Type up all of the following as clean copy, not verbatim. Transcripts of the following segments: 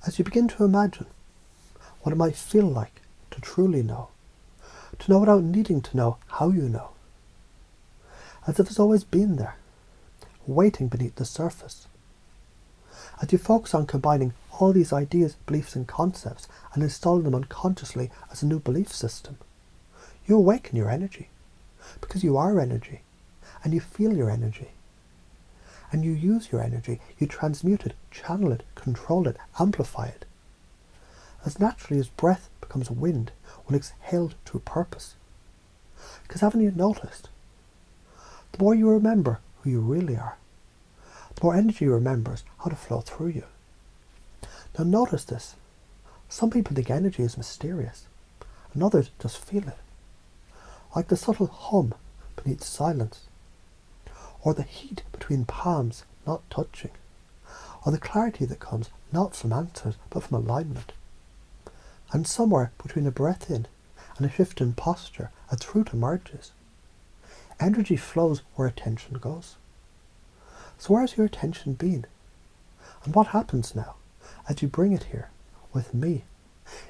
As you begin to imagine what it might feel like to truly know, to know without needing to know how you know, as if it's always been there, waiting beneath the surface. As you focus on combining all these ideas, beliefs and concepts and installing them unconsciously as a new belief system, you awaken your energy, because you are energy, and you feel your energy. And you use your energy, you transmute it, channel it, control it, amplify it. As naturally as breath becomes wind when exhaled to a purpose. Because haven't you noticed? The more you remember who you really are, the more energy remembers how to flow through you. Now notice this. Some people think energy is mysterious, and others just feel it. Like the subtle hum beneath silence, or the heat between palms not touching, or the clarity that comes not from answers but from alignment. And somewhere between a breath in and a shift in posture, a truth emerges. Energy flows where attention goes. So where has your attention been? And what happens now as you bring it here, with me,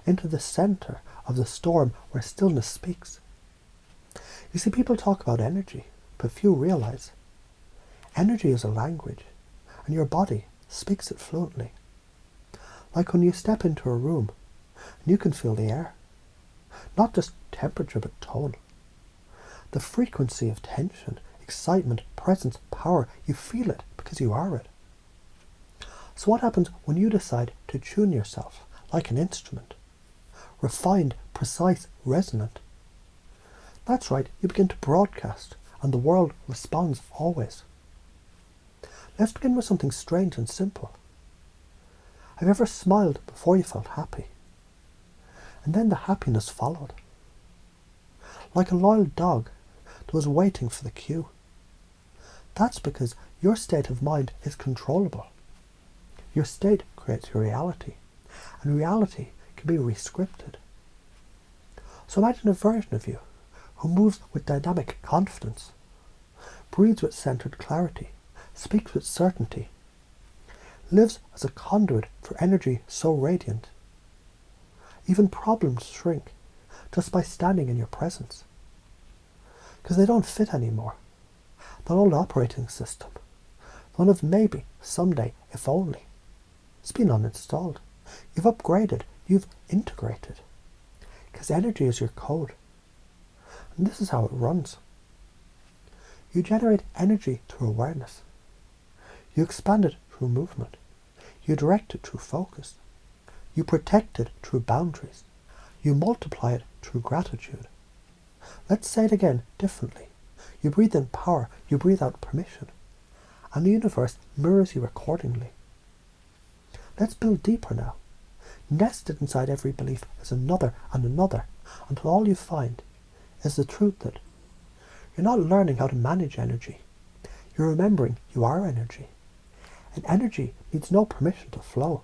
into the center of the storm where stillness speaks? You see, people talk about energy, but few realize energy is a language, and your body speaks it fluently. Like when you step into a room, and you can feel the air. Not just temperature, but tone. The frequency of tension, excitement, presence, power, you feel it because you are it. So what happens when you decide to tune yourself like an instrument? Refined, precise, resonant. That's right, you begin to broadcast, and the world responds always. Let's begin with something strange and simple. Have you ever smiled before you felt happy? And then the happiness followed. Like a loyal dog that was waiting for the cue. That's because your state of mind is controllable. Your state creates your reality, and reality can be re-scripted. So imagine a version of you who moves with dynamic confidence, breathes with centered clarity, speaks with certainty, lives as a conduit for energy so radiant. Even problems shrink just by standing in your presence. Because they don't fit anymore. The old operating system, the one of maybe, someday, if only, it's been uninstalled. You've upgraded, you've integrated. Because energy is your code. And this is how it runs. You generate energy through awareness. You expand it through movement. You direct it through focus. You protect it through boundaries. You multiply it through gratitude. Let's say it again differently. You breathe in power, you breathe out permission. And the universe mirrors you accordingly. Let's build deeper now. Nested inside every belief is another and another, until all you find is the truth that you're not learning how to manage energy. You're remembering you are energy. And energy needs no permission to flow.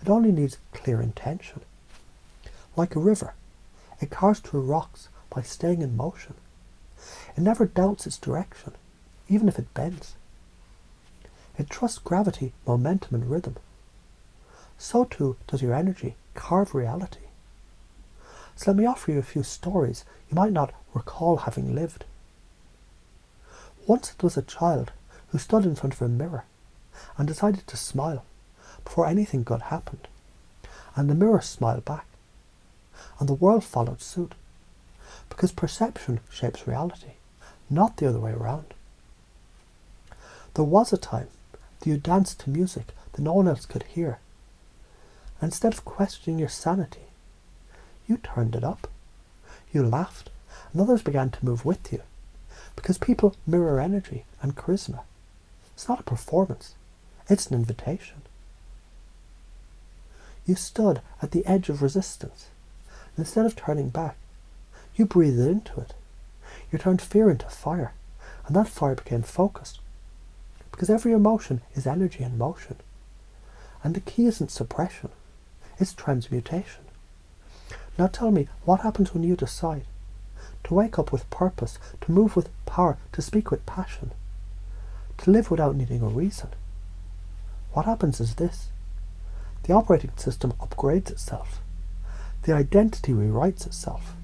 It only needs clear intention. Like a river, it carves through rocks by staying in motion. It never doubts its direction, even if it bends. It trusts gravity, momentum and rhythm. So too does your energy carve reality. So let me offer you a few stories you might not recall having lived. Once it was a child who stood in front of a mirror and decided to smile before anything good happened. And the mirror smiled back. And the world followed suit. Because perception shapes reality, not the other way around. There was a time that you danced to music that no one else could hear. And instead of questioning your sanity, you turned it up. You laughed, and others began to move with you. Because people mirror energy and charisma. It's not a performance, it's an invitation. You stood at the edge of resistance. And instead of turning back, you breathed into it. You turned fear into fire, and that fire became focused. Because every emotion is energy in motion. And the key isn't suppression, it's transmutation. Now tell me, what happens when you decide to wake up with purpose, to move with power, to speak with passion, to live without needing a reason? What happens is this. The operating system upgrades itself. The identity rewrites itself.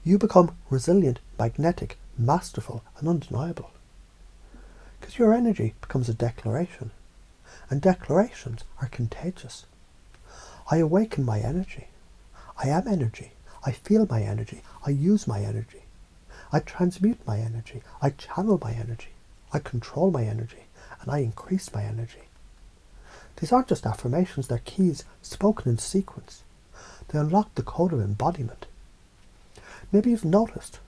You become resilient, magnetic, masterful, and undeniable. Because your energy becomes a declaration, and declarations are contagious. I awaken my energy. I am energy. I feel my energy. I use my energy. I transmute my energy. I channel my energy. I control my energy. And I increase my energy. These aren't just affirmations, they're keys spoken in sequence. They unlock the code of embodiment. Maybe you've noticed,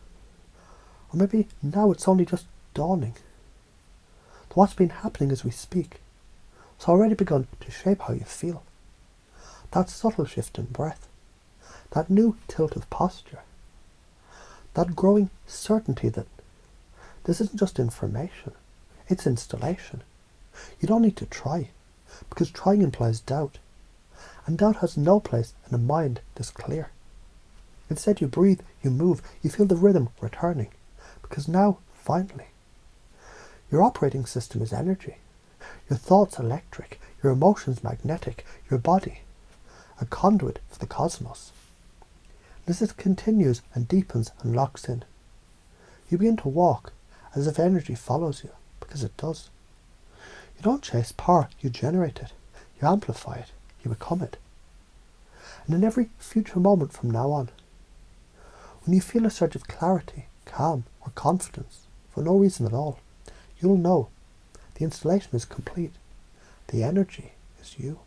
or maybe now it's only just dawning, that what's been happening as we speak has already begun to shape how you feel. That subtle shift in breath, that new tilt of posture, that growing certainty that this isn't just information, it's installation. You don't need to try, because trying implies doubt, and doubt has no place in a mind this clear. Instead you breathe, you move, you feel the rhythm returning, because now, finally, your operating system is energy, your thoughts electric, your emotions magnetic, your body a conduit for the cosmos. As it continues and deepens and locks in, you begin to walk as if energy follows you, because it does. You don't chase power, you generate it, you amplify it, you become it. And in every future moment from now on, when you feel a surge of clarity, calm, or confidence, for no reason at all, you'll know the installation is complete. The energy is you.